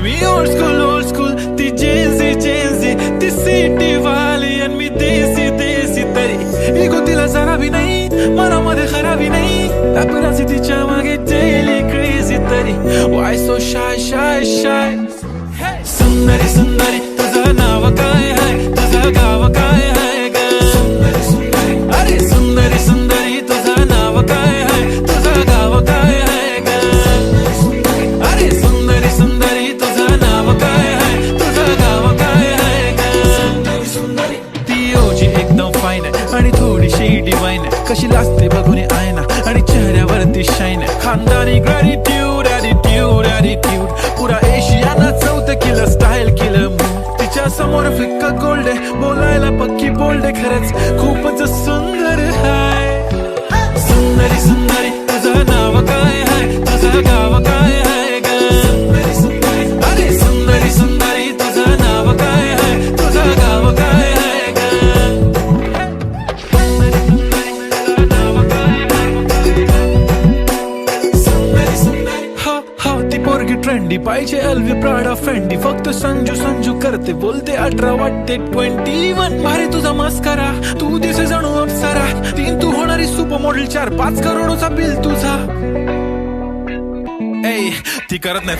मी old school ती Gen Z ती city वाली आणि मी देसी तरी इगो तिला जरा भी नाही मनामध्ये खराबी नाही टाकराची तिच्या मागे डेली क्रेझी तरी वाय सो शाय सुंदरी तुझं नाव काय आहे तुझं गाव काय आहे ग अरे सुंदरी तुझं नाव काय आहे तुझं गाव काय आहे ग अरे सुंदरी तुझं नाव काय आहे तुझं गाव काय आहे ग ती ओजी एकदम फाईन आहे आणि थोडीशी डिवाइन आहे कशी लाजते बघून आयना आणि चेहऱ्यावरती शाईन आहे खानदानी ग्रॅटिट्यूड पुरा एशियाना चौथं किलं स्टाईल केलं तिच्या समोर फिक्का गोल्ड आहे बोलायला पक्की बोल्ड आहे खरंच खूपच सुंदर आहे सुंदरी तुझं नाव काय आहे तुझं गाव काय आहे ग अरे सुंदरी तुझं नाव काय आहे तुझं गाव काय आहे ग हो ती पोरगी ट्रेंडी पाहिजे एलवी प्राडा फेंडी फक्त संजू करते बोलते 18 वाटते 21 भारी तुझा मस्करा तू दिसे जणू अप्सरा 3 तू होणारी सुपर मॉडेल 4-5 करोडचा बिल तुझा ती करत नाही